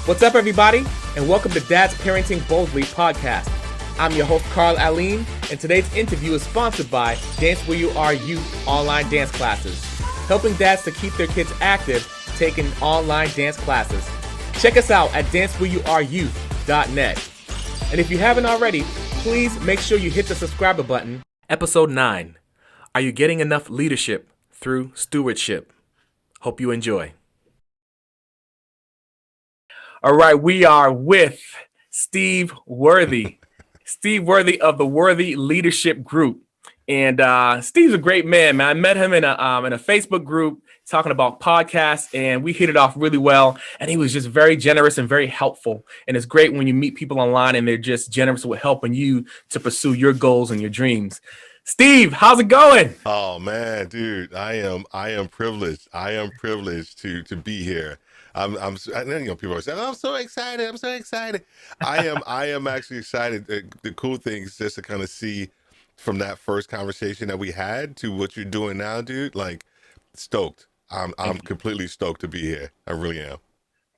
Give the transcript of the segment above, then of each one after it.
What's up, everybody, and welcome to Dad's Parenting Boldly podcast. I'm your host, Carl Aline, and today's interview is sponsored by Dance Where You Are Youth online dance classes, helping dads to keep their kids active, taking online dance classes. Check us out at dancewhereyouareyouth.net. And if you haven't already, please make sure you hit the subscriber button. Episode 9, Are You Getting Enough Leadership Through Stewardship? Hope you enjoy. All right, we are with Steve Worthy. Steve Worthy of the Worthy Leadership Group. And Steve's a great man, man. I met him in a Facebook group talking about podcasts, and we hit it off really well. And he was just very generous and very helpful. And it's great when you meet people online and they're just generous with helping you to pursue your goals and your dreams. Steve, how's it going? Oh man, dude, I am privileged. I am privileged to be here. I know people are saying, I'm so excited. I'm so excited. I am actually excited. The cool thing is just to kind of see from that first conversation that we had to what you're doing now, dude. Like, stoked. I'm completely stoked to be here. I really am.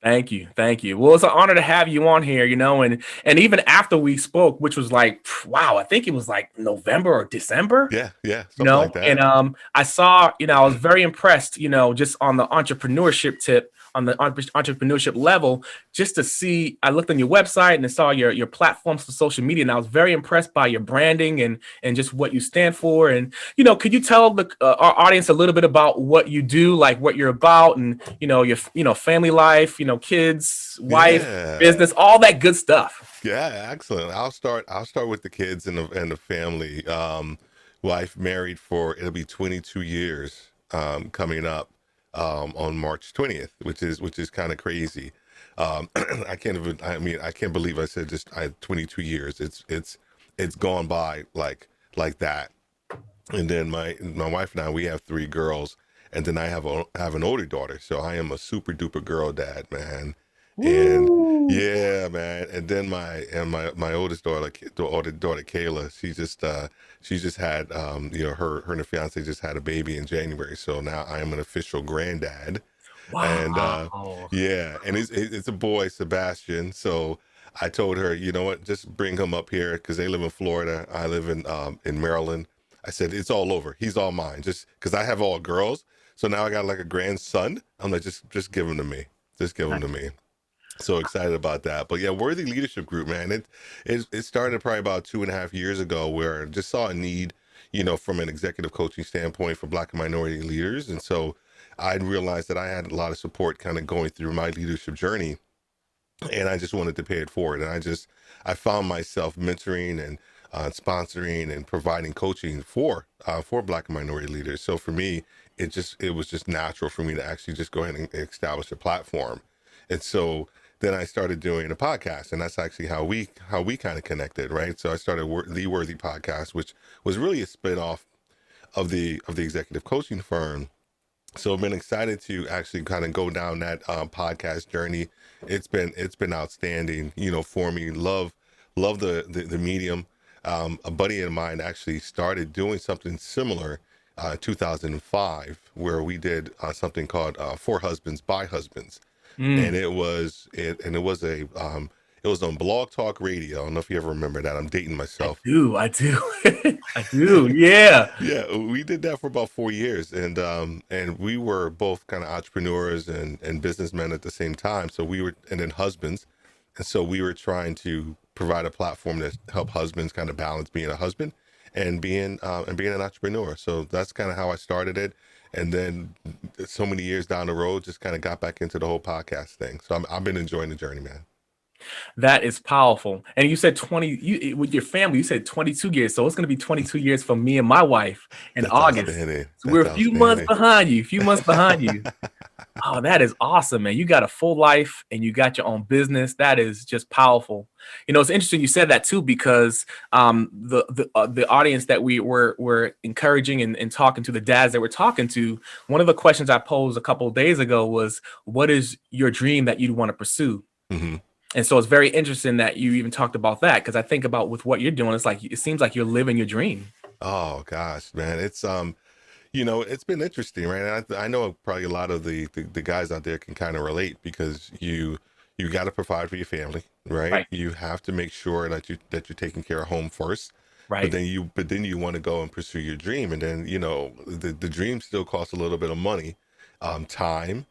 Thank you. Thank you. Well, it's an honor to have you on here, and even after we spoke, which was like, wow, I think it was like November or December. Yeah. Something like that. And I saw, I was very impressed, just on the entrepreneurship tip, on the entrepreneurship level, just to see, I looked on your website and I saw your platforms for social media, and I was very impressed by your branding and just what you stand for. And, could you tell our audience a little bit about what you do, like what you're about, and, your family life, kids, wife, business, all that good stuff. Yeah, excellent. I'll start with the kids and the family. Wife married it'll be 22 years coming up on March 20th, which is kind of crazy. I can't believe I said I had 22 years. It's gone by like that. And then my wife and I, we have 3 girls, and then I have an older daughter, so I am a super duper girl dad, man. And Woo. yeah, man. And then my oldest daughter, Kayla, she just had her and her fiance just had a baby in January, so now I am an official granddad. Wow. And and it's a boy, Sebastian. So I told her, you know what, just bring him up here because they live in Florida. I live in Maryland. I said, it's all over. He's all mine. Just because I have all girls. So now I got like a grandson. I'm like, just give him to me. Just give him to me. So excited about that. But yeah, Worthy Leadership Group, man. It started probably about 2.5 years ago, where I just saw a need, from an executive coaching standpoint for Black and minority leaders. And so I realized that I had a lot of support kind of going through my leadership journey, and I just wanted to pay it forward. And I found myself mentoring and sponsoring and providing coaching for Black and minority leaders. So for me, it was just natural for me to actually just go ahead and establish a platform. And so then I started doing a podcast, and that's actually how we kind of connected, right? So I started the Worthy podcast, which was really a spin-off of the executive coaching firm. So I've been excited to actually kind of go down that podcast journey. It's been outstanding, for me. Love the medium. A buddy of mine actually started doing something similar 2005, where we did something called For Husbands by Husbands. And it was on Blog Talk Radio. I don't know if you ever remember that. I'm dating myself. I do. I do. Yeah. Yeah. We did that for about 4 years, and we were both kind of entrepreneurs and businessmen at the same time. So and then husbands. And so we were trying to provide a platform that help husbands kind of balance being a husband and being an entrepreneur. So that's kind of how I started it. And then so many years down the road, just kind of got back into the whole podcast thing. So I've been enjoying the journey, man. That is powerful. And you said with your family, you said 22 years. So it's going to be 22 years for me and my wife in That's August. So we're a few months behind you. Oh, that is awesome, man. You got a full life and you got your own business. That is just powerful. It's interesting you said that too, because the audience that we were encouraging and talking to, the dads that we're talking to, one of the questions I posed a couple of days ago was, what is your dream that you want to pursue? Mm-hmm. And so it's very interesting that you even talked about that, because I think about with what you're doing, it seems like you're living your dream. Oh gosh, man. It's it's been interesting, right? I know probably a lot of the guys out there can kind of relate, because you you got to provide for your family, right? Right. You have to make sure that you're taking care of home first. But Right. then you want to go and pursue your dream, and then the dream still costs a little bit of money, time,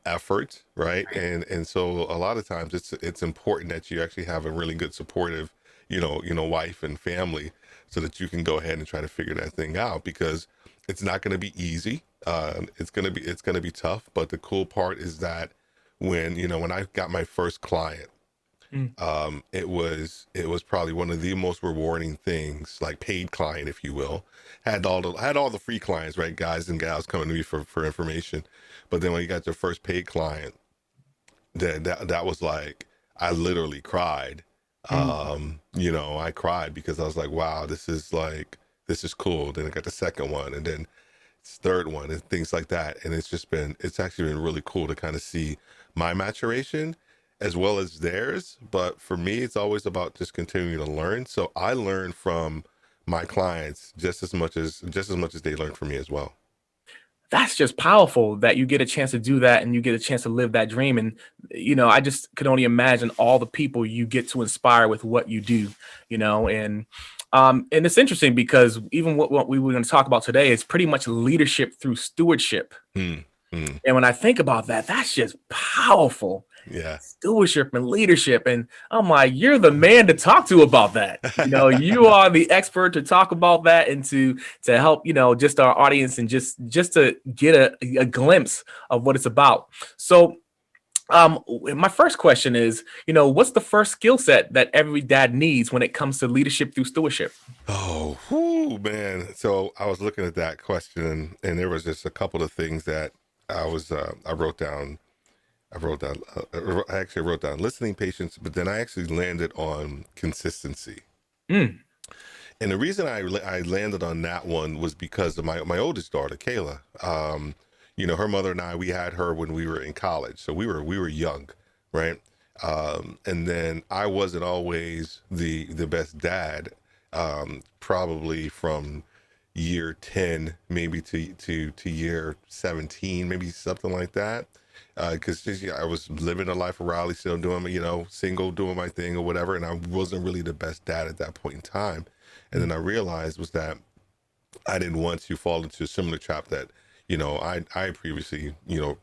effort, right? Right. And so a lot of times it's important that you actually have a really good supportive, wife and family, so that you can go ahead and try to figure that thing out, because it's not going to be easy. It's going to be tough. But the cool part is that when I got my first client, Mm. it was probably one of the most rewarding things, like paid client, if you will. Had all the free clients, right? Guys and gals coming to me for information. But then when you got your first paid client, that was like, I literally cried. Mm. I cried because I was like, wow, this is cool. Then I got the second one, and then third one, and things like that. And it's actually been really cool to kind of see my maturation as well as theirs. But for me, it's always about just continuing to learn. So I learn from my clients just as much as they learn from me as well. That's just powerful that you get a chance to do that and you get a chance to live that dream. And, I just could only imagine all the people you get to inspire with what you do, and it's interesting because even what we were going to talk about today is pretty much leadership through stewardship. Hmm. Hmm. And when I think about that, that's just powerful. Yeah. Stewardship and leadership. And I'm like, you're the man to talk to about that. You are the expert to talk about that and to help, just our audience and just to get a glimpse of what it's about. So my first question is, what's the first skill set that every dad needs when it comes to leadership through stewardship? Oh, whoo, man. So I was looking at that question, and there was just a couple of things that I wrote down. I actually wrote down listening, patience, but then I actually landed on consistency. Mm. And the reason I landed on that one was because of my oldest daughter, Kayla. Her mother and I, we had her when we were in college, so we were young, right? And then I wasn't always the best dad, probably from year 10 maybe to year 17, maybe something like that, because I was living a life of Raleigh, still doing, single, doing my thing or whatever, and I wasn't really the best dad at that point in time. And Mm. then I realized was that I didn't want to fall into a similar trap that I previously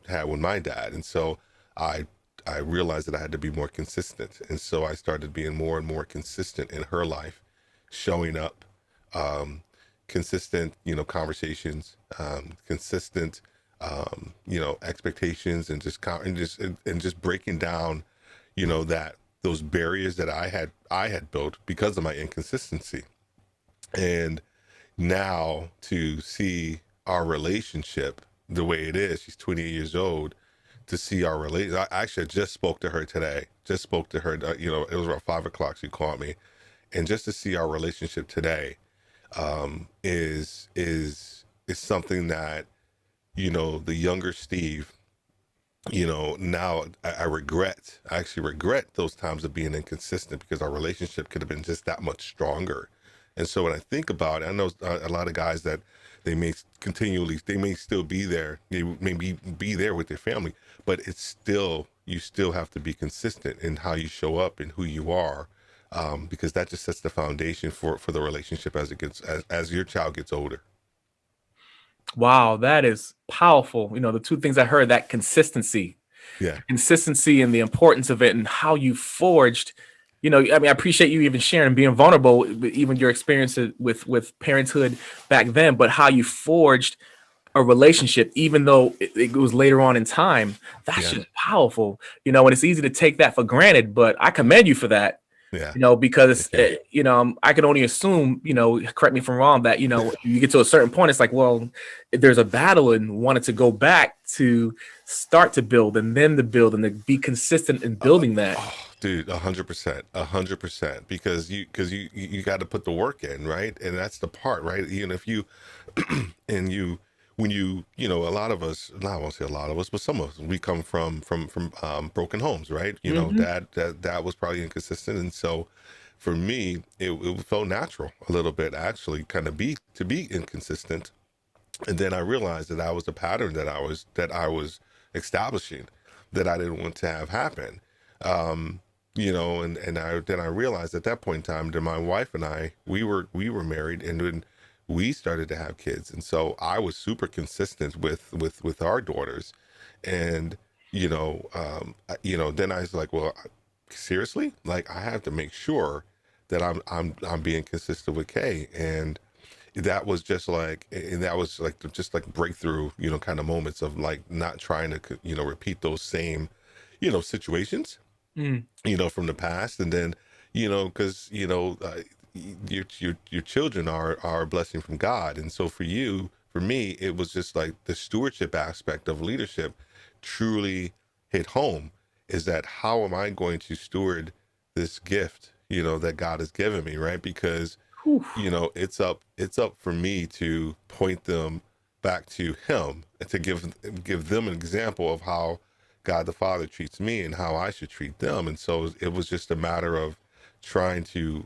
had with my dad. And so I I realized that I had to be more consistent, and so I started being more and more consistent in her life, showing up, um, consistent, conversations, consistent, expectations, and just breaking down, that those barriers that I had built because of my inconsistency. And now to see our relationship the way it is, she's 28 years old, to see our relation. I actually just spoke to her today. Just spoke to her. It was about 5 o'clock. She called me, and just to see our relationship today, is something that the younger Steve. Now I regret. I actually regret those times of being inconsistent, because our relationship could have been just that much stronger. And so when I think about it, I know a lot of guys that they may still be there, they may be there with their family, but it's still, you still have to be consistent in how you show up and who you are, because that just sets the foundation for the relationship as it gets, as your child gets older. Wow, that is powerful. The two things I heard, that Yeah. consistency and the importance of it and how you forged, I mean, I appreciate you even sharing, being vulnerable, even your experiences with parenthood back then, but how you forged a relationship, even though it was later on in time. That's Yeah. just powerful, and it's easy to take that for granted, but I commend you for that. Yeah. Because Okay. I can only assume, correct me if I'm wrong, that you get to a certain point, it's like, well, there's a battle and wanted to go back to start to build and then to build and to be consistent in building that. Oh, dude, 100%, 100%, because you got to put the work in, right? And that's the part, right? If you and you when a lot of us, not, I won't say a lot of us, but some of us, we come from broken homes, right? Hmm. That was probably inconsistent, and so for me, it felt natural a little bit, actually, kind of be inconsistent. And then I realized that was the pattern that I was establishing, that I didn't want to have happen. And I realized at that point in time that my wife and I, we were married, and then we started to have kids. And so I was super consistent with our daughters. And, then I was like, well, seriously, like I have to make sure that I'm being consistent with Kay. And that was like just like breakthrough, kind of moments of like not trying to, repeat those same, situations, Mm. from the past. And then, because, your children are a blessing from God. And so for me, it was just like the stewardship aspect of leadership truly hit home, is that how am I going to steward this gift, that God has given me, right? Because Whew. it's up for me to point them back to him, and to give them an example of how God the Father treats me and how I should treat them. And so it was just a matter of trying to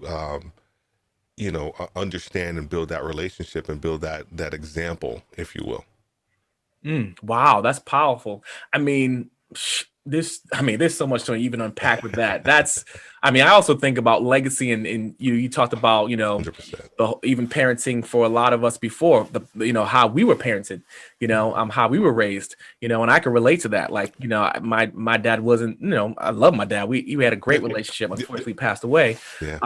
understand and build that relationship and build that example, if you will. Wow, that's powerful. I mean, there's so much to even unpack with that. I also think about legacy, and you talked about, 100%. even parenting for a lot of us before how we were parented, how we were raised, and I can relate to that. Like, my dad wasn't, I love my dad. We had a great relationship. Unfortunately, passed away. Yeah.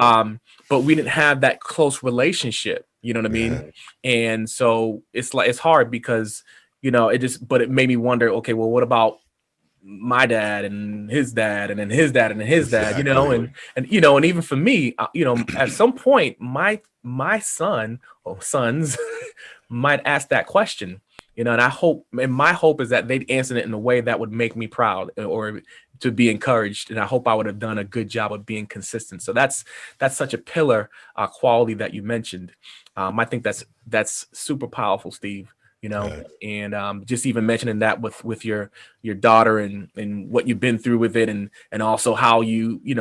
But we didn't have that close relationship. You know what I mean? Yeah. And so it's hard because but it made me wonder, okay, well, what about my dad and his dad and then his dad and then his dad, Exactly. and even for me, at some point, my son or sons might ask that question, and my hope is that they'd answer it in a way that would make me proud or to be encouraged. And I hope I would have done a good job of being consistent. So that's such a pillar quality that you mentioned. I think that's super powerful, Steve. Right. And just even mentioning that with your daughter and what you've been through with it, and also how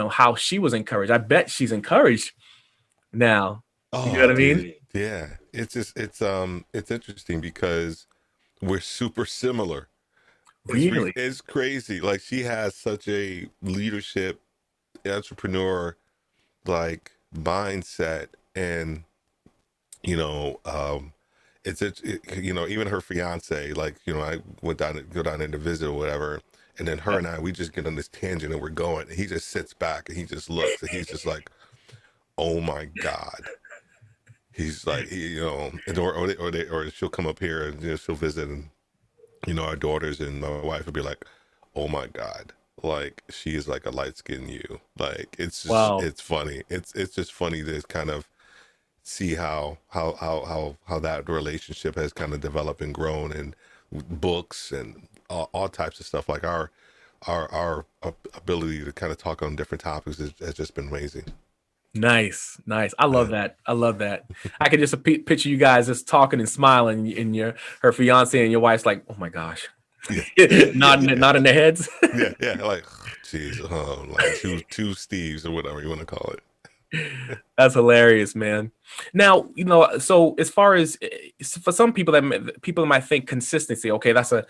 how she was encouraged. I bet she's encouraged now. You know Oh, what I dude. mean? Yeah. It's interesting because we're super similar. Really? It's crazy. Like, she has such a leadership, entrepreneur like mindset. And you know um even her fiance, like, I go down there to visit or whatever, and then her Yeah. and I, we just get on this tangent and we're going, and he just sits back and he just looks, and he's just like, oh my God. He's like, and or she'll come up here and, she'll visit, and our daughters and my wife will be like, oh my God, like, she is like a light-skinned you. Like, Wow. it's funny. It's just funny to kind of see how that relationship has kind of developed and grown, and books and all types of stuff. Like, our ability to kind of talk on different topics has just been amazing. Nice, nice. I love Uh, that. I love that. I can just picture you guys just talking and smiling, and her fiance and your wife's like, "Oh my gosh," yeah, yeah, yeah, yeah, nodding their heads. yeah. Like, geez, like two Steves or whatever you want to call it. That's hilarious, man. Now, so as far as for some people people might think consistency, okay, that's a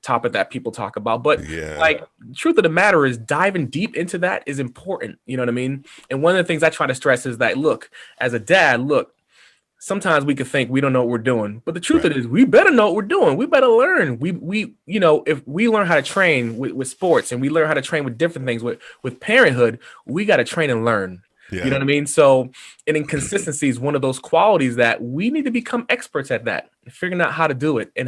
topic that people talk about, but Yeah. like, truth of the matter is, diving deep into that is important. You know what I mean? And one of the things I try to stress is that, look, as a dad, look, sometimes we could think we don't know what we're doing, but the truth Right. of it is, we better know what we're doing. We better learn. We if we learn how to train with sports, and we learn how to train with different things with parenthood, we got to train and learn. You know Yeah. what I mean? So, and inconsistency is one of those qualities that we need to become experts at, that figuring out how to do it and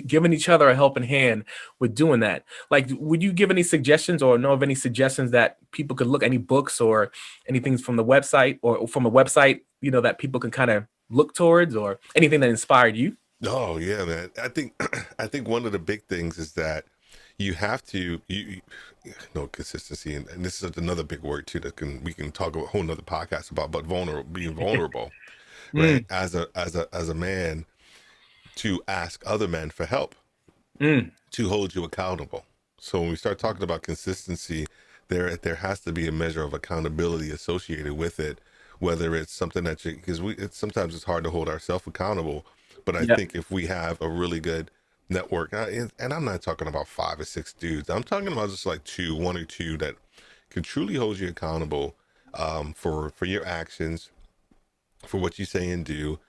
giving each other a helping hand with doing that. Like, would you give any suggestions or know of any suggestions that people could look, any books or anything from the website or from a website, that people can kind of look towards, or anything that inspired you? Oh yeah, man. I think I think one of the big things is that you have to know consistency, and this is another big word too that we can talk a whole nother podcast about, but being vulnerable, right? Mm, As a man, to ask other men for help, mm, to hold you accountable. So when we start talking about consistency, there has to be a measure of accountability associated with it, whether it's something that because sometimes it's hard to hold ourselves accountable. But I yeah. think if we have a really good network, and I'm not talking about 5 or 6 dudes. I'm talking about just like one or two that can truly hold you accountable, for your actions, for what you say and do,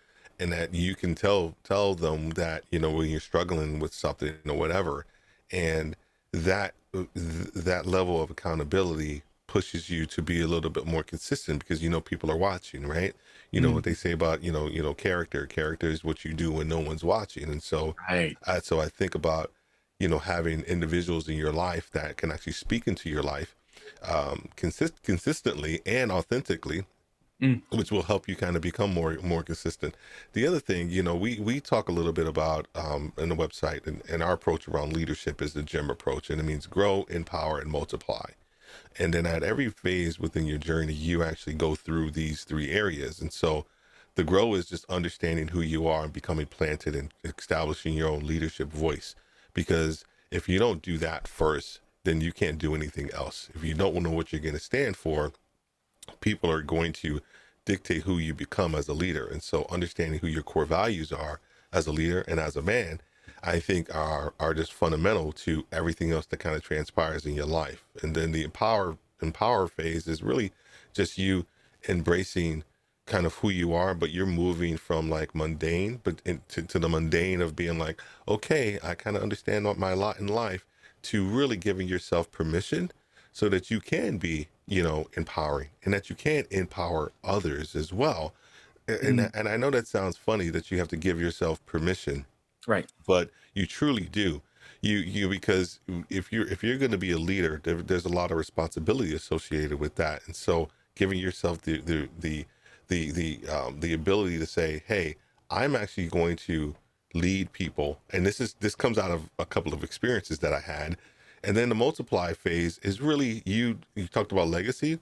and that you can tell them that, when you're struggling with something or whatever, and that level of accountability pushes you to be a little bit more consistent, because people are watching, right? You know Mm, what they say about, character is what you do when no one's watching. And so right. so I think about, having individuals in your life that can actually speak into your life, consistently and authentically, Mm, which will help you kind of become more consistent. The other thing, we talk a little bit about, in the website, and our approach around leadership is the GEM approach, and it means grow, empower, and multiply. And then at every phase within your journey, you actually go through these 3 areas. And so the grow is just understanding who you are and becoming planted and establishing your own leadership voice. Because if you don't do that first, then you can't do anything else. If you don't know what you're going to stand for, people are going to dictate who you become as a leader. And so understanding who your core values are as a leader and as a man, I think are just fundamental to everything else that kind of transpires in your life. And then the empower phase is really just you embracing kind of who you are, but you're moving from like mundane, to the mundane of being like, okay, I kind of understand what my lot in life, to really giving yourself permission so that you can be, empowering, and that you can empower others as well. mm, And I know that sounds funny that you have to give yourself permission, right. but you truly do. Because if you're going to be a leader, there's a lot of responsibility associated with that. And so giving yourself the ability to say, hey, I'm actually going to lead people, and this comes out of a couple of experiences that I had. And then the multiply phase is really, you talked about legacy.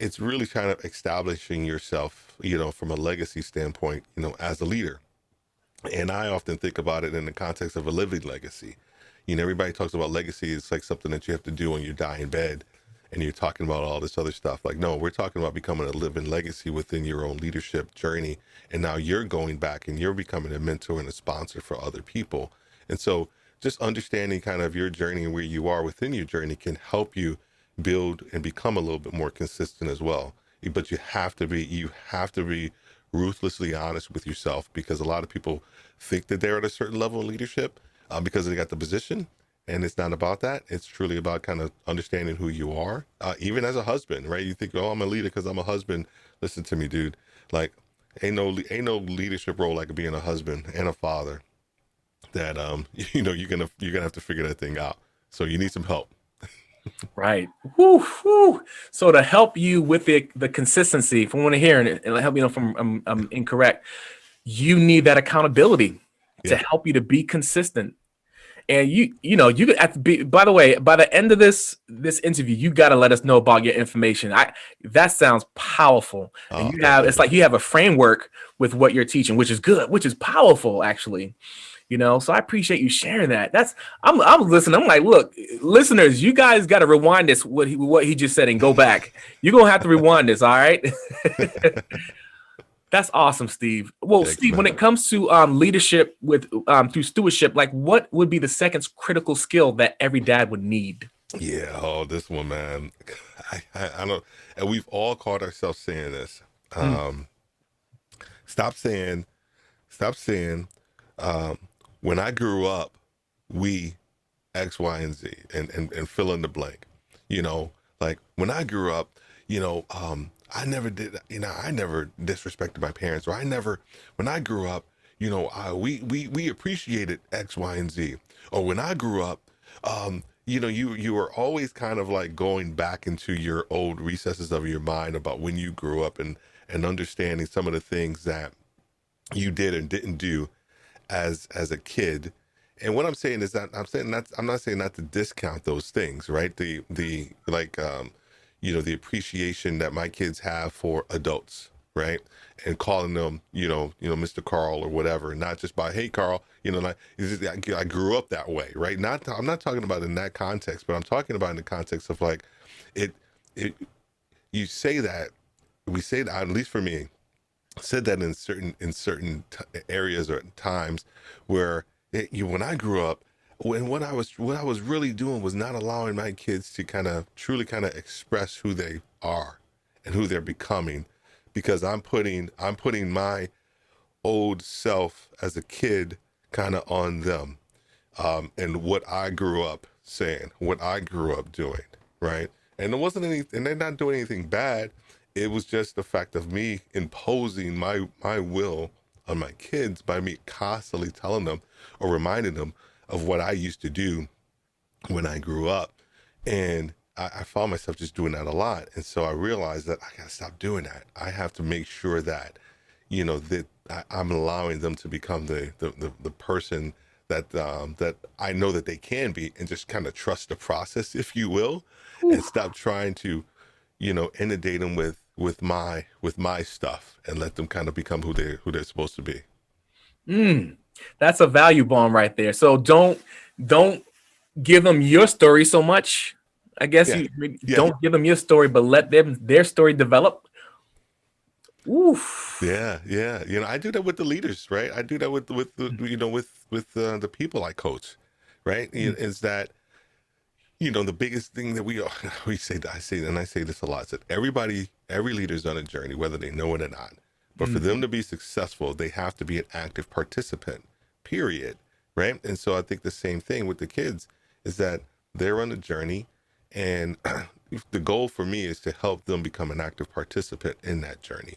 It's really kind of establishing yourself, from a legacy standpoint, as a leader. And I often think about it in the context of a living legacy. Everybody talks about legacy. It's like something that you have to do when you die in bed, and you're talking about all this other stuff. Like, no, we're talking about becoming a living legacy within your own leadership journey. And now you're going back and you're becoming a mentor and a sponsor for other people. And so just understanding kind of your journey and where you are within your journey can help you build and become a little bit more consistent as well. But you have to be ruthlessly honest with yourself, because a lot of people think that they're at a certain level of leadership, because they got the position, and it's not about that. It's truly about kind of understanding who you are, even as a husband, right? You think, oh, I'm a leader because I'm a husband. Listen to me, dude. Like, ain't no leadership role like being a husband and a father. That you're gonna have to figure that thing out. So you need some help. Right. Woo, woo. So to help you with the consistency, from what I'm hearing, and help me know if I'm incorrect, you need that accountability to Yeah. help you to be consistent. And you could have to be, by the way, by the end of this interview, you got to let us know about your information. That sounds powerful. And Oh, thank you, it's like man. you have a framework with what you're teaching, which is good, which is powerful, actually. So I appreciate you sharing that. I'm listening. I'm like, look, listeners, you guys got to rewind this, what he just said, and go back. You're gonna have to rewind this, all right? That's awesome, Steve. Well, Thank you, Steve, when man. it comes to leadership with through stewardship, like what would be the second critical skill that every dad would need? Yeah. Oh, this one, man. I don't. And we've all caught ourselves saying this. Mm, Um, stop saying, stop saying. Um, when I grew up, we X, Y, and Z, and fill in the blank. You know, like when I grew up, I never did. I never disrespected my parents, or I never. When I grew up, we appreciated X, Y, and Z. Or when I grew up, you were always kind of like going back into your old recesses of your mind about when you grew up, and understanding some of the things that you did and didn't do as a kid. And what I'm saying is that I'm not saying not to discount those things, right? The like the appreciation that my kids have for adults, right? And calling them, Mr. Carl or whatever, not just by, hey Carl, like I grew up that way, right? I'm not talking about in that context, but I'm talking about in the context of like it it you say that we say that, at least for me, said that in certain areas or times where when I grew up, what I was really doing was not allowing my kids to kind of truly kind of express who they are and who they're becoming, because I'm putting my old self as a kid kind of on them, and what I grew up saying, what I grew up doing, right? And it wasn't any, and they're not doing anything bad. It was just the fact of me imposing my will on my kids by me constantly telling them or reminding them of what I used to do when I grew up. And I found myself just doing that a lot. And so I realized that I gotta stop doing that. I have to make sure that, that I'm allowing them to become the person that I know that they can be, and just kind of trust the process, if you will, and stop trying to, inundate them with my stuff, and let them kind of become who they're supposed to be. Mm, that's a value bomb right there. So don't give them your story so much. I guess Yeah, you yeah, don't give them your story, but let them their story develop. Oof. yeah, yeah. I do that with the leaders, right? I do that with the, with the people I coach, right? Is that, the biggest thing that we say, I say this a lot, is that every leader's on a journey, whether they know it or not. But for them Mhm. to be successful, they have to be an active participant, period. Right. And so I think the same thing with the kids is that they're on a journey, and the goal for me is to help them become an active participant in that journey.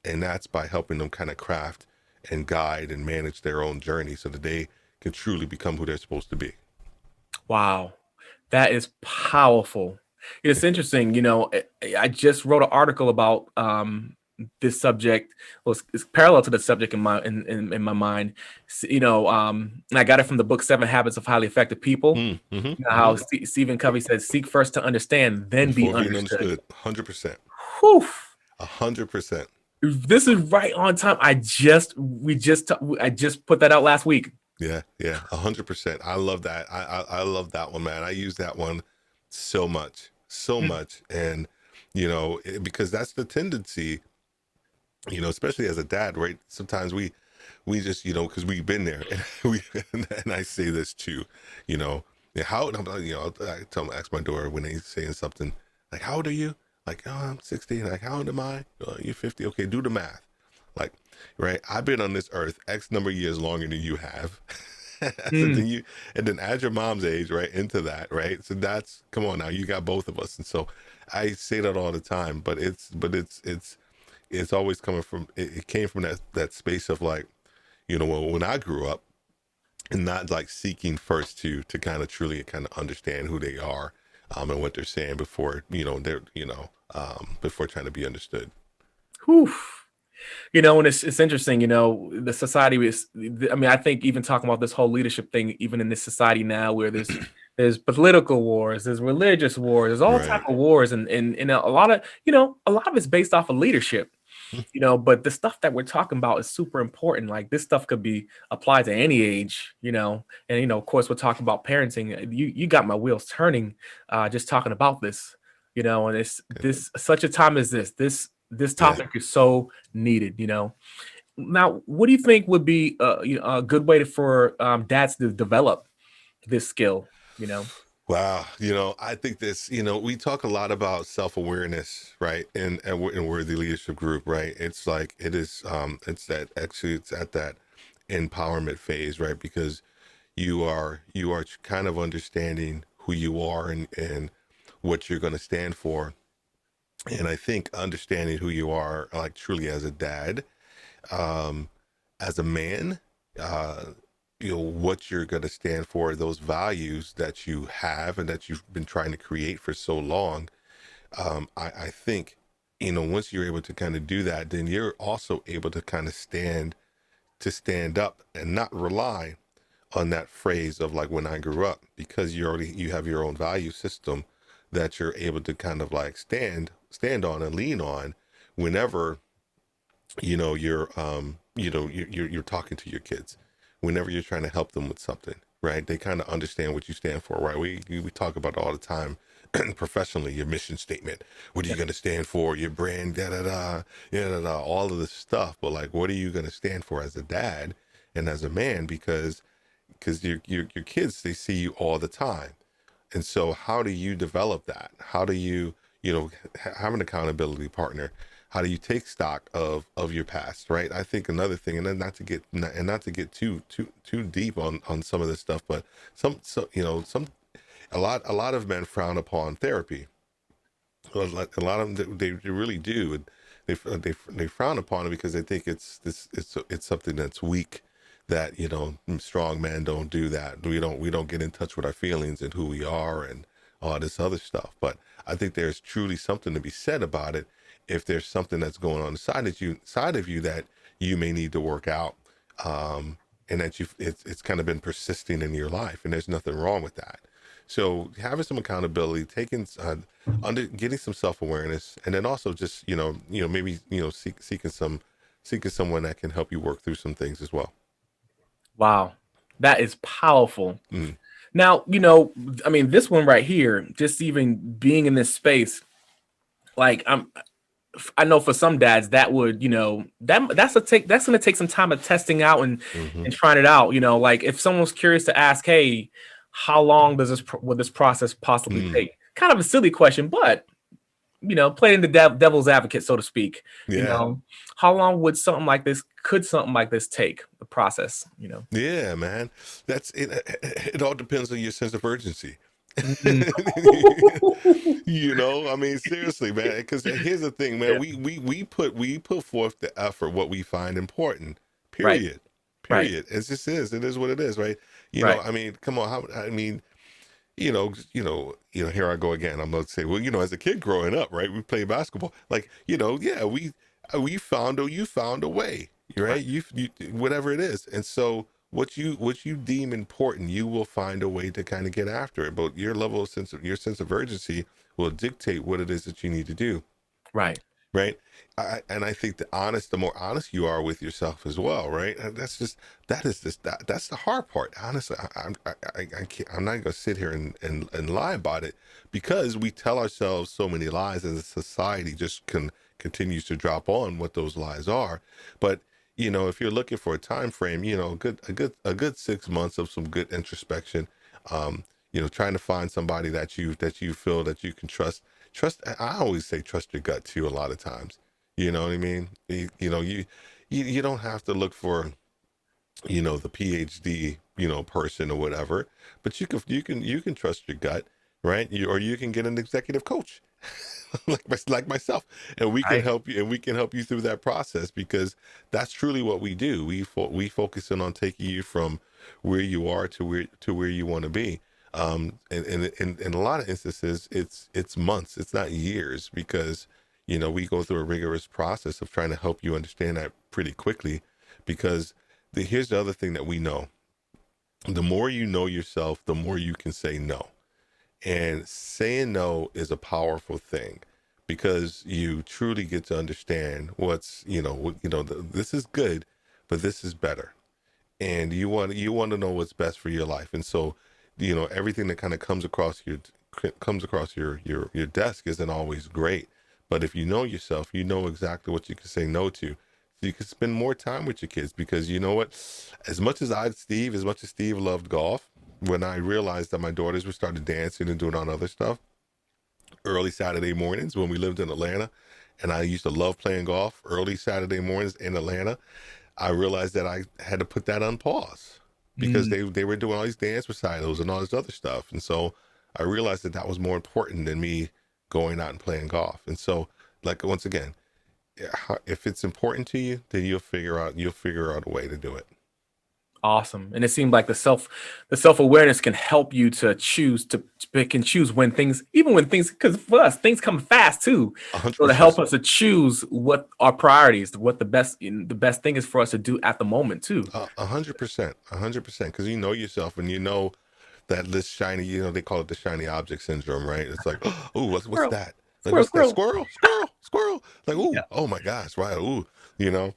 And that's by helping them kind of craft and guide and manage their own journey so that they can truly become who they're supposed to be. Wow. That is powerful. It's interesting, I just wrote an article about this subject. Well, it's parallel to the subject in my mind. And I got it from the book Seven Habits of Highly Effective People. Mm, How Stephen Covey says, "Seek first to understand, then be Before being understood." understood, 100%, Whew. 100%. This is right on time. I just put that out last week. Yeah, yeah, 100%. I love that. I love that one, man. I use that one so much, so Mm. much, and because that's the tendency, especially as a dad, right? Sometimes we just, because we've been there, and we and I say this too, yeah, I ask my daughter when they're saying something like, "How old are you?" Like, "Oh, I'm 16." Like, "How old am I?" "Oh, you're 50." "Okay, do the math." Like, right? I've been on this earth X number of years longer than you have. So Mm. then add your mom's age, right, into that, right? So that's, come on now, you got both of us. And so I say that all the time, but it's always coming from, it came from that space of like, when I grew up, and not like seeking first to kind of truly kind of understand who they are, and what they're saying before, they're, before trying to be understood. Whew. And it's interesting, the society is, I mean, I think even talking about this whole leadership thing, even in this society now where there's political wars, there's religious wars, there's all type Right. of wars, and a lot of it's based off of leadership, but the stuff that we're talking about is super important. Like this stuff could be applied to any age, and of course we're talking about parenting. You got my wheels turning, just talking about this, and it's this such a time as this Yeah. topic is so needed. Now, what do you think would be a good way for dads to develop this skill? You know, Wow, I think this, we talk a lot about self-awareness, right? And we're the leadership group, right? It's like it is, it's at that empowerment phase, right? Because you are kind of understanding who you are, and what you're going to stand for. And I think understanding who you are, like truly as a dad, um, as a man, uh, what you're going to stand for, those values that you have and that you've been trying to create for so long. I think, once you're able to kind of do that, then you're also able to kind of stand up and not rely on that phrase of like when I grew up, because you have your own value system that you're able to kind of like stand on and lean on whenever you're talking to your kids, whenever you're trying to help them with something, right? They kind of understand what you stand for, right? We talk about it all the time. Professionally, your mission statement, what are you yeah. going to stand for, your brand, da da da, yeah, da, da, all of this stuff. But like, what are you going to stand for as a dad and as a man? Because because your kids, they see you all the time. And so how do you develop that? How do you, have an accountability partner? How do you take stock of your past, right? I think another thing, and then not to get too deep on some of this stuff, but a lot of men frown upon therapy. A lot of them, they really do. And they frown upon it because they think it's something that's weak, that strong men don't do that. We don't get in touch with our feelings and who we are and all this other stuff. But I think there's truly something to be said about it. If there's something that's going on inside of you that you may need to work out, and that it's kind of been persisting in your life, and there's nothing wrong with that. So having some accountability, getting some self-awareness, and then also just maybe seeking someone that can help you work through some things as well. Wow, that is powerful. Mm. Now, I mean, this one right here, just even being in this space, like I know for some dads that would, that's going to take some time of testing out and trying it out. Like if someone's curious to ask, hey, how long would this process possibly take? Kind of a silly question, but playing the devil's advocate, so to speak. Yeah. How long could something like this take, the process? Yeah, man. That's it. It all depends on your sense of urgency. I mean, seriously, man, because here's the thing, man. Yeah. We put forth the effort, what we find important, period. Right. It just is. It is what it is, right? I mean, come on. Here I go again. I'm going to say, well, as a kid growing up, right, we played basketball. Like, you found a way, right? You whatever it is. And so what you deem important, you will find a way to kind of get after it. But your sense of urgency will dictate what it is that you need to do. Right. Right. And I think the more honest you are with yourself as well, right? And that's the hard part. Honestly, I'm not going to sit here and lie about it, because we tell ourselves so many lies, and the society just continues to drop on what those lies are. But if you're looking for a time frame, a good 6 months of some good introspection, trying to find somebody that you feel that you can trust. I always say trust your gut too. A lot of times, you know what I mean. You don't have to look for, the PhD, person or whatever, but you can trust your gut, right? Or you can get an executive coach, like myself, and we can help you. And we can help you through that process, because that's truly what we do. We focus in on taking you from where you are to where you want to be. And in a lot of instances, it's months, it's not years, because we go through a rigorous process of trying to help you understand that pretty quickly. Because here's the other thing that we know: the more you know yourself, the more you can say no. And saying no is a powerful thing, because you truly get to understand what's this is good, but this is better, and you want to know what's best for your life. And so everything that kind of comes across your desk isn't always great. But if you know yourself, you know exactly what you can say no to. So you can spend more time with your kids, because you know what? As much as Steve loved golf, when I realized that my daughters were started dancing and doing all other stuff, early Saturday mornings when we lived in Atlanta, and I used to love playing golf early Saturday mornings in Atlanta, I realized that I had to put that on pause, because they were doing all these dance recitals and all this other stuff. And so I realized that was more important than me going out and playing golf. And so, like, once again, if it's important to you, then you'll figure out a way to do it. Awesome. And it seemed like the self-awareness can help you to pick and choose when things, because for us, things come fast too. 100%. So to help us to choose what our priorities, what the best thing is for us to do at the moment too. 100%. Because you know yourself, and you know that this shiny, they call it the shiny object syndrome, right? It's like, oh, what's that? Like, what's that? Squirrel. Like, ooh, yeah. Oh my gosh, right? Ooh, And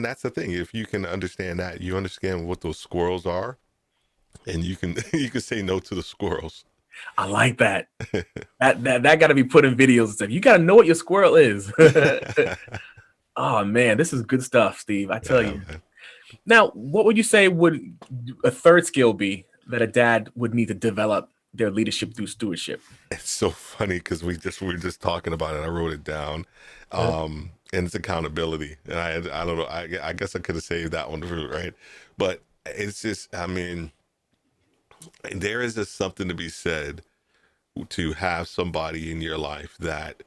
that's the thing. If you can understand that, you understand what those squirrels are, and you can say no to the squirrels. I like that. that got to be put in videos and stuff. You got to know what your squirrel is. Oh man, this is good stuff, Steve. I tell you. Man. Now, what would you say would a third skill be that a dad would need to develop their leadership through stewardship? It's so funny because we were just talking about it. I wrote it down, and it's accountability. And I don't know. I guess I could have saved that one for right, but it's just. I mean, there is just something to be said to have somebody in your life that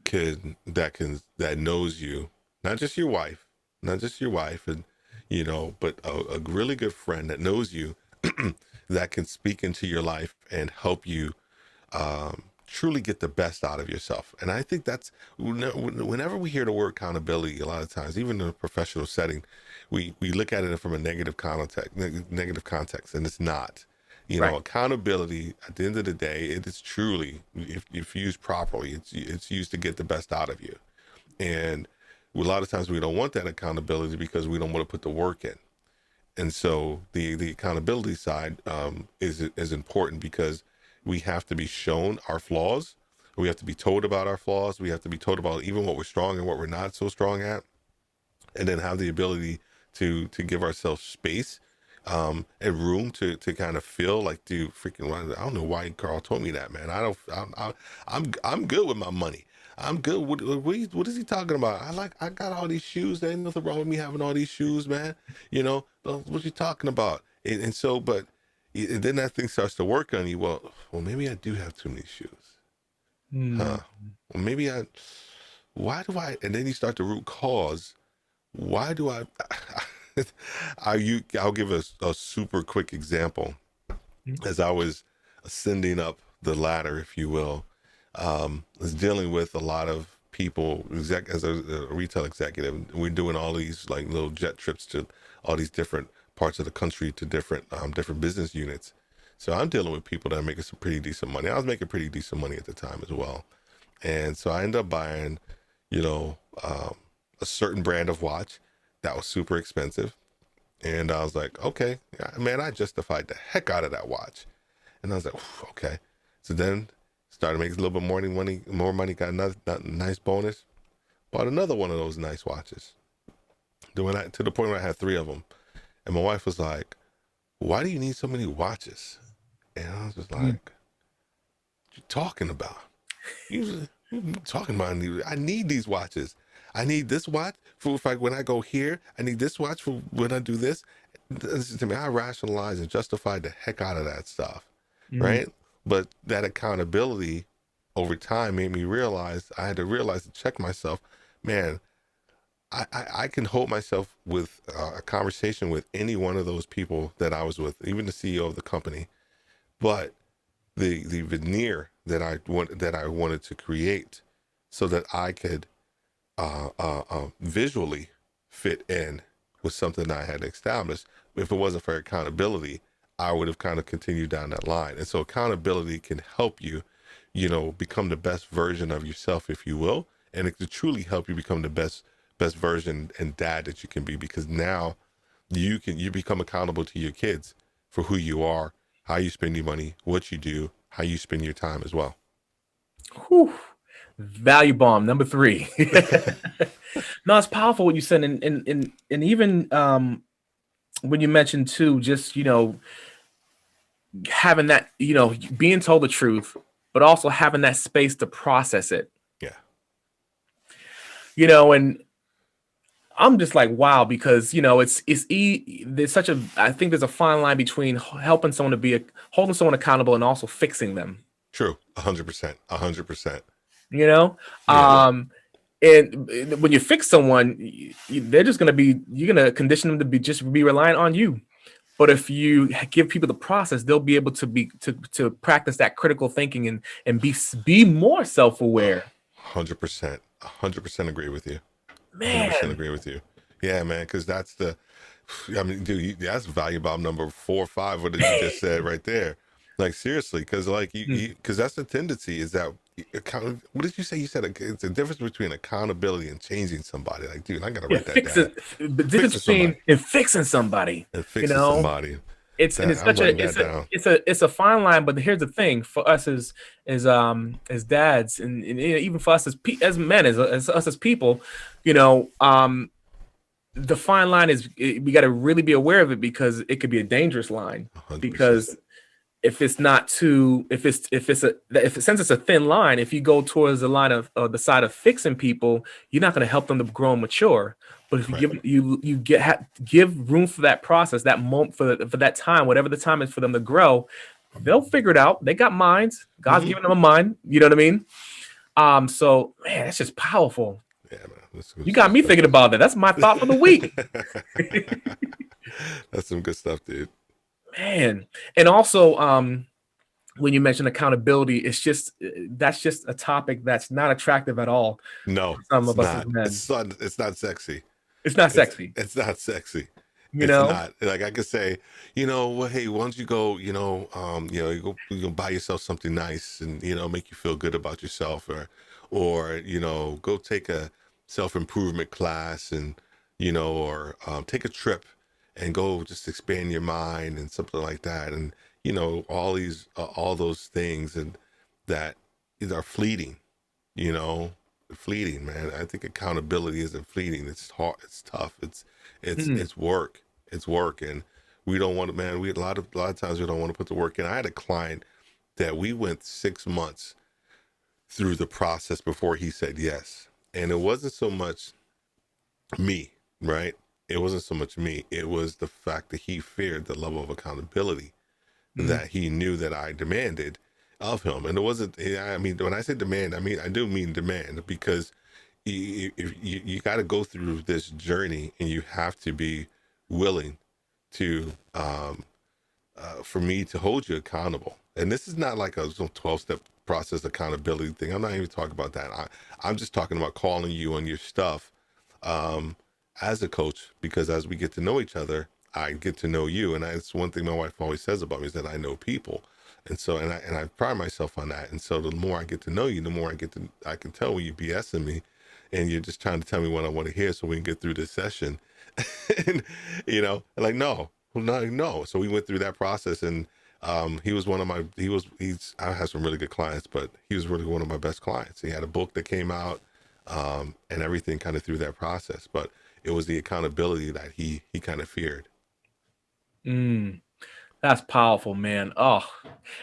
that knows you, not just your wife, and but a really good friend that knows you, that can speak into your life and help you truly get the best out of yourself. And I think that's whenever we hear the word accountability, a lot of times, even in a professional setting, we look at it from a negative context, and it's not. Right. Accountability at the end of the day, it is truly, if used properly, it's used to get the best out of you. And a lot of times we don't want that accountability because we don't want to put the work in. And so the accountability side is important because we have to be shown our flaws. We have to be told about our flaws. We have to be told about even what we're strong and what we're not so strong at, and then have the ability to give ourselves space and room to kind of feel like, dude, freaking, I don't know why Carl told me that, man. I'm good with my money. I'm good. What is he talking about? I got all these shoes. There ain't nothing wrong with me having all these shoes, man. What you talking about? And so, but and then that thing starts to work on you. Well, maybe I do have too many shoes. Huh? Well, why do I? And then you start the root cause. Why do I? I'll give a super quick example. As I was ascending up the ladder, if you will, was dealing with a lot of people as a retail executive. We're doing all these like little jet trips to all these different parts of the country to different business units. So I'm dealing with people that are making some pretty decent money. I was making pretty decent money at the time as well. And so I ended up buying, a certain brand of watch that was super expensive. And I was like, okay, man, I justified the heck out of that watch. And I was like, okay. So then started making a little bit more money, got another nice bonus, bought another one of those nice watches. To the point where I had 3 of them. And my wife was like, why do you need so many watches? And I was just like, what you talking about? You talking about, I need these watches. I need this watch for when I go here. I need this watch for when I do this. To me, I rationalized and justified the heck out of that stuff, right? But that accountability over time made me realize, I had to realize to check myself, man, I can hold myself with a conversation with any one of those people that I was with, even the CEO of the company. But the veneer that I wanted to create so that I could visually fit in was something I had established. If it wasn't for accountability, I would have kind of continued down that line. And so accountability can help you, become the best version of yourself, if you will. And it can truly help you become the best version and dad that you can be, because now you become accountable to your kids for who you are, how you spend your money, what you do, how you spend your time as well. Whew. Value bomb number 3. No, it's powerful what you said, and even when you mentioned too, just having that, being told the truth, but also having that space to process it. Yeah. And I'm just like, wow, because there's such a, I think there's a fine line between helping someone to holding someone accountable and also fixing them. True, 100%, 100%. Yeah. And when you fix someone, they're just going to be, you're going to condition them to be reliant on you. But if you give people the process, they'll be able to practice that critical thinking and be more self-aware. 100%, 100% agree with you. Man, 100% agree with you. Yeah, man, because that's dude, that's value bomb number 4 or 5. What did you just said right there? Like seriously, because because that's the tendency is that what did you say? You said it's a difference between accountability and changing somebody. Like, dude, I gotta write that down. The difference between fixing somebody and fixing somebody. It's a fine line. But here's the thing for us as dads, and even for us as men, as us as people, the fine line is we got to really be aware of it, because it could be a dangerous line. 100%. Because if it's not too, since it's a thin line, if you go towards the line of the side of fixing people, you're not going to help them to grow and mature. But if you Right. give room for that process, that moment, for that time, whatever the time is for them to grow, they'll figure it out. They got minds. God's Hmm. given them a mind. You know what I mean? So man, that's just powerful. Yeah, man. You got me thinking about that. That's my thought for the week. That's some good stuff, dude. Man. And also, when you mention accountability, that's just a topic that's not attractive at all No, for some it's of us as not. men. It's not sexy. It's not sexy, It's not sexy. you It's know? not. Like I could say, well, hey, why don't you go, you go buy yourself something nice and, make you feel good about yourself, or, go take a self-improvement class and, or take a trip and go just expand your mind and something like that. And, all those things and that are fleeting, you know, fleeting, man. I think accountability isn't fleeting. It's hard. It's tough. Mm, It's work. It's work, and we don't want to, man. We a lot of times we don't want to put the work in. I had a client that we went 6 months through the process before he said yes, and it wasn't so much me, right? It wasn't so much me. It was the fact that he feared the level of accountability mm, that he knew that I demanded of him. And it wasn't, I mean, when I say demand, I do mean demand, because you got to go through this journey, and you have to be willing to, for me to hold you accountable. And this is not like a 12-step process accountability thing. I'm not even talking about that. I'm just talking about calling you on your stuff, um, as a coach, because as we get to know each other, I get to know you. And it's one thing my wife always says about me, is that I know people. And so, and I pride myself on that. And so the more I get to know you, the more I can tell when you BSing me and you're just trying to tell me what I want to hear so we can get through this session. And, like, no, well, no, no. So we went through that process, and he was one of my, I had some really good clients, but he was really one of my best clients. He had a book that came out, and everything kind of through that process. But it was the accountability that he kind of feared. mm. That's powerful, man. Oh,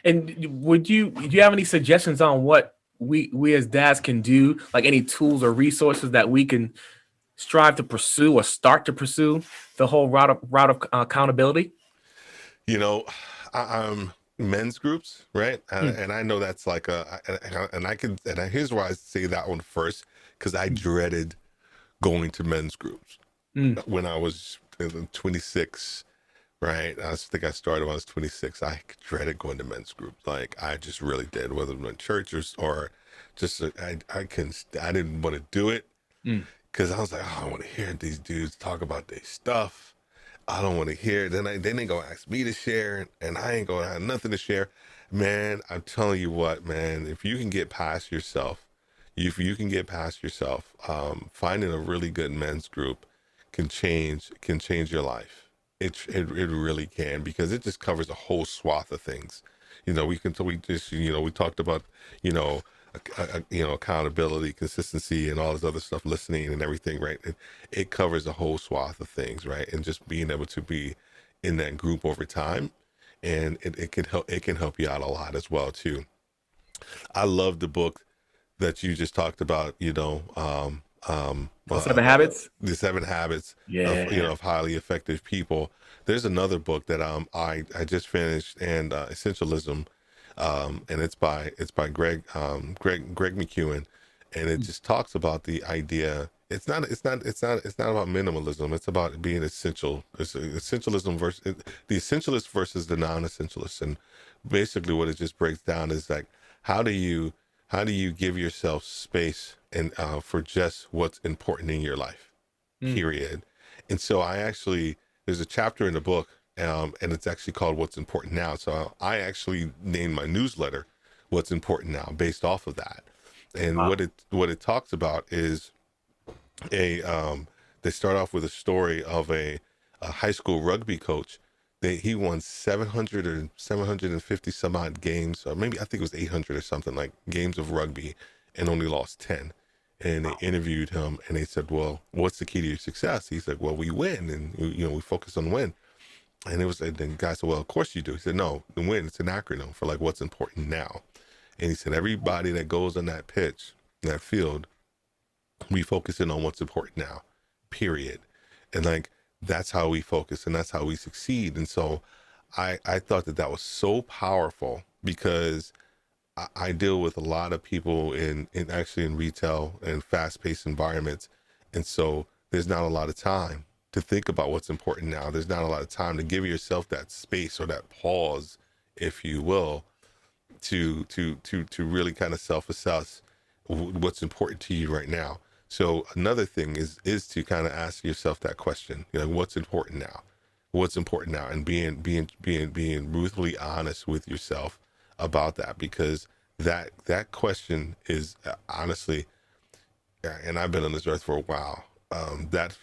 and do you have any suggestions on what we as dads can do? Like any tools or resources that we can strive to pursue or start to pursue the whole route of accountability? You know, men's groups, right? Mm, And I know that's like here's why I say that one first, because I mm, dreaded going to men's groups mm, when I was 26, right? Think I started when I was 26. I dreaded going to men's groups. Like, I just really did, whether it was in church or just, I didn't want to do it, mm. because I was like, oh, I don't want to hear these dudes talk about their stuff. I don't want to hear it. Then they gonna ask me to share, and I ain't gonna have nothing to share. Man, I'm telling you what, man, if you can get past yourself, finding a really good men's group can change your life. It really can, because it just covers a whole swath of things. We talked about, you know, accountability, consistency, and all this other stuff, listening and everything, right? It covers a whole swath of things, right? And just being able to be in that group over time, and it can help you out a lot as well too. I love the book that you just talked about, Oh, 7 habits. the 7 habits of, Yeah. of highly effective people. There's another book that I just finished, and essentialism, and it's by Greg McEwen, and it Mm, just talks about the idea. It's not about minimalism. It's about being essential. It's essentialism versus the essentialist versus the non-essentialist. And basically what it just breaks down is like, how do you how do you give yourself space and for just what's important in your life, mm. period. And so there's a chapter in the book, and it's actually called What's Important Now. So I actually named my newsletter What's Important Now based off of that. And Wow. what it talks about is a they start off with a story of a high school rugby coach. He won 700 or 750 some odd games, or maybe I think it was 800 or something, like games of rugby, and only lost 10. and they interviewed him, and they said, well, what's the key to your success? He said, well, we win, and we focus on win. And it was, and then the guy said, well, of course you do. He said, no, the win, it's an acronym for like what's important now. And he said, everybody that goes on that pitch, that field, we focus in on what's important now, period. And like, that's how we focus, and that's how we succeed. And so I thought that was so powerful, because I deal with a lot of people in actually in retail and fast-paced environments. And so there's not a lot of time to think about what's important now. There's not a lot of time to give yourself that space or that pause, if you will, to really kind of self-assess what's important to you right now. So another thing is to kind of ask yourself that question, what's important now? What's important now? And being ruthlessly honest with yourself about that, because that question is honestly, and I've been on this earth for a while, that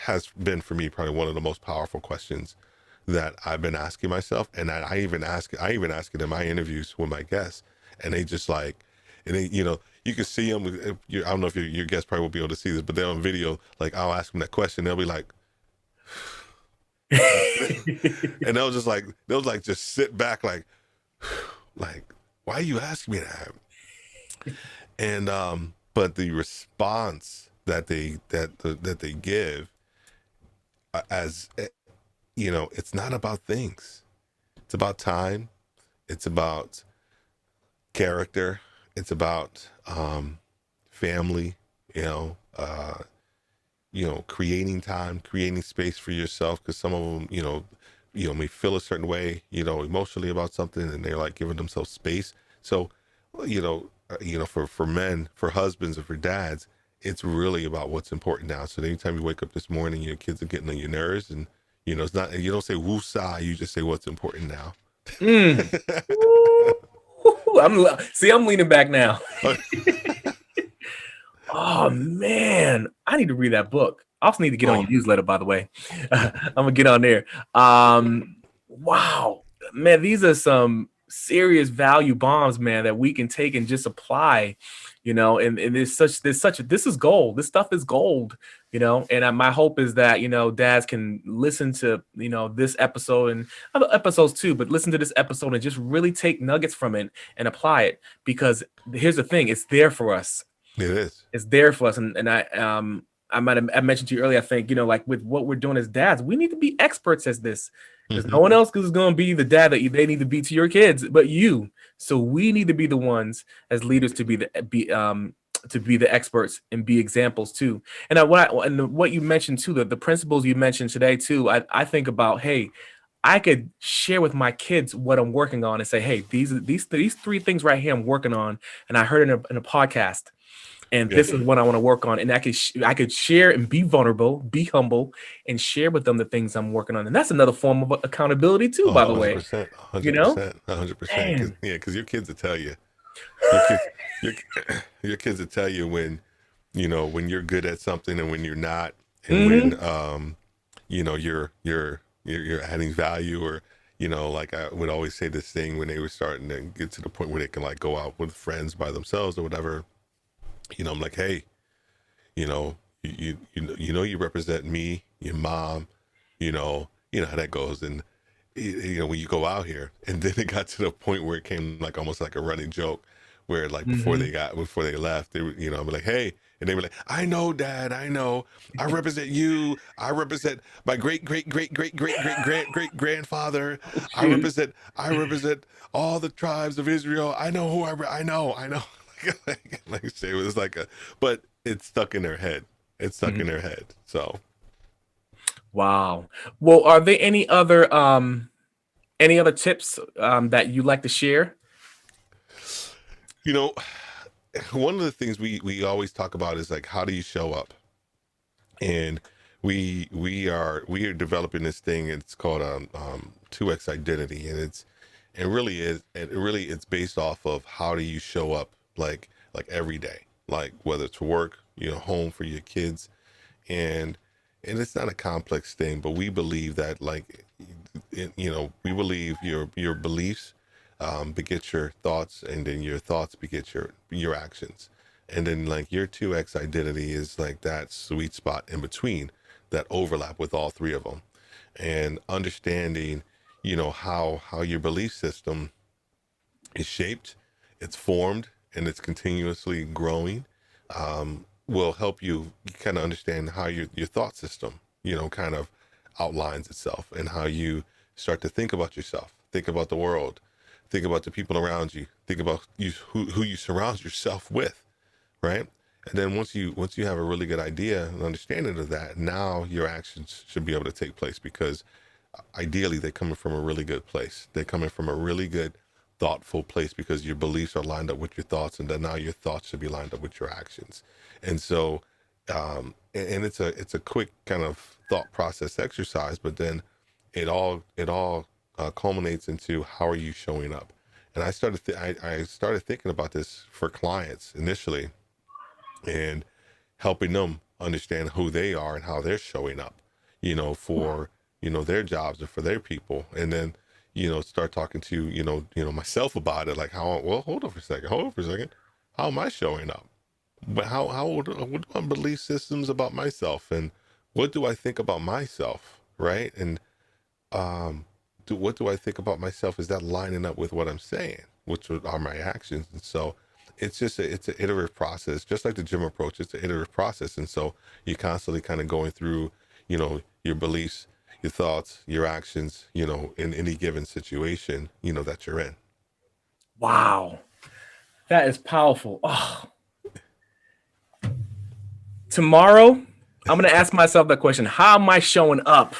has been for me probably one of the most powerful questions that I've been asking myself. And I even ask it in my interviews with my guests, and they just like, and they, you can see them. I don't know if your guests probably will be able to see this, but they're on video. Like, I'll ask them that question, they'll be like, and they'll just sit back like, why are you asking me that? And but the response that they give, as it's not about things. It's about time. It's about character. It's about family. Creating time, creating space for yourself, because some of them, may feel a certain way, emotionally about something, and they're like giving themselves space. So, for men, for husbands, and for dads, it's really about what's important now. So anytime you wake up this morning, your kids are getting on your nerves, and it's not, you don't say woosah, you just say what's important now. I'm leaning back now. Oh man, I need to read that book. I also need to get on your newsletter, by the way. I'm gonna get on there. Wow, man, these are some serious value bombs, man, that we can take and just apply, and this is gold. This stuff is gold, and my hope is that, dads can listen to, this episode and other episodes too, but listen to this episode and just really take nuggets from it and apply it, because here's the thing, it's there for us. It is. It's there for us. And I mentioned to you earlier, I think, like with what we're doing as dads, we need to be experts at this, because no one else is going to be the dad that they need to be to your kids, but you. So we need to be the ones as leaders to be the experts and be examples too. And what you mentioned too, the principles you mentioned today too, I think about, hey, I could share with my kids what I'm working on and say, hey, these three things right here I'm working on, and I heard in a podcast. And this is what I want to work on. And I could share and be vulnerable, be humble, and share with them the things I'm working on. And that's another form of accountability too, by the way. 100%, 100%. Because your kids will tell you. Your kids will tell you when you're good at something and when you're not, and when you're adding value, or like I would always say this thing when they were starting to get to the point where they can like go out with friends by themselves or whatever. I'm like, hey, you represent me, your mom, you know how that goes. And, when you go out here, and then it got to the point where it came like almost like a running joke where like before they left, they were, I'm like, hey, and they were like, I know, Dad, I know. I represent you. I represent my great grandfather. I represent all the tribes of Israel. I know who I know. like I say, it was like but it's stuck in their head. It's stuck in their head. So, wow. Well, are there any other tips that you'd like to share? One of the things we always talk about is like, how do you show up? And we are developing this thing. It's called 2X identity, and it's based off of how do you show up like every day, like whether it's work, home, for your kids, and it's not a complex thing, but we believe that we believe your beliefs beget your thoughts, and then your thoughts beget your actions. And then like your 2X identity is like that sweet spot in between, that overlap with all three of them. And understanding, how your belief system is shaped, it's formed, and it's continuously growing, will help you kind of understand how your thought system, kind of outlines itself, and how you start to think about yourself, think about the world, think about the people around you, think about who you surround yourself with, right? And then once you have a really good idea and understanding of that, now your actions should be able to take place, because ideally they're coming from a really good place. They're coming from a really good, thoughtful place, because your beliefs are lined up with your thoughts, and then now your thoughts should be lined up with your actions. And so, and it's a quick kind of thought process exercise, but then it all culminates into how are you showing up. And I started thinking about this for clients initially, and helping them understand who they are and how they're showing up, for their jobs or for their people. And then start talking to myself about it, like hold on for a second, how am I showing up? But what are my belief systems about myself, and what do I think about myself, right? And what do I think about myself? Is that lining up with what I'm saying, which are my actions? And so it's an iterative process, just like the gym approach. It's an iterative process. And so you're constantly kind of going through, your beliefs, your thoughts, your actions, in any given situation, that you're in. Wow. That is powerful. Oh. Tomorrow, I'm going to ask myself that question. How am I showing up?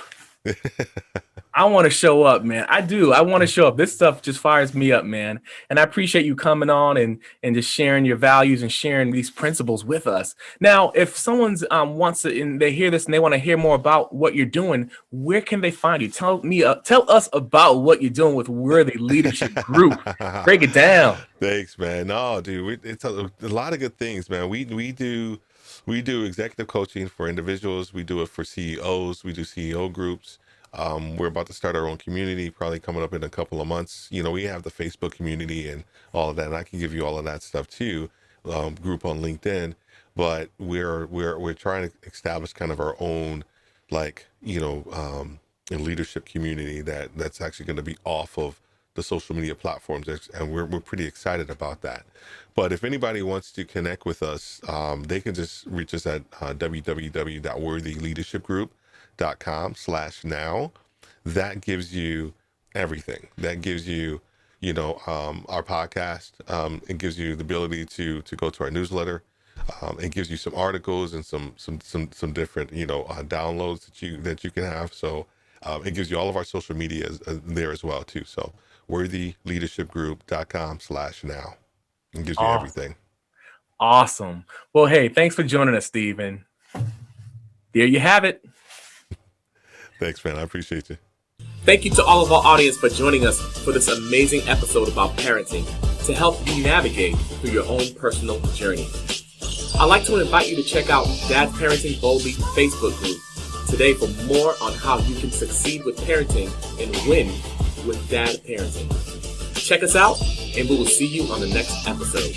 I want to show up, man. I do. I want to show up. This stuff just fires me up, man. And I appreciate you coming on and just sharing your values and sharing these principles with us. Now, if someone's wants to, and they hear this and they want to hear more about what you're doing, where can they find you? Tell us about what you're doing with Worthy Leadership Group. Break it down. Thanks, man. No, dude, it's a lot of good things, man. We do executive coaching for individuals. We do it for CEOs. We do CEO groups. We're about to start our own community, probably coming up in a couple of months. We have the Facebook community and all of that, and I can give you all of that stuff too. Group on LinkedIn, but we're trying to establish kind of our own, leadership community that's actually going to be off of the social media platforms, and we're pretty excited about that. But if anybody wants to connect with us, they can just reach us at www.worthyleadershipgroup.com/now. That gives you everything. That gives you, our podcast. It gives you the ability to go to our newsletter. It gives you some articles and some different, downloads that you can have. So it gives you all of our social media there as well too. So worthyleadershipgroup.com/now. It gives you everything. Awesome. Well, hey, thanks for joining us, Stephen. There you have it. Thanks, man. I appreciate you. Thank you to all of our audience for joining us for this amazing episode about parenting to help you navigate through your own personal journey. I'd like to invite you to check out Dad's Parenting Boldy Facebook group today for more on how you can succeed with parenting and win with Dad Parenting. Check us out, and we will see you on the next episode.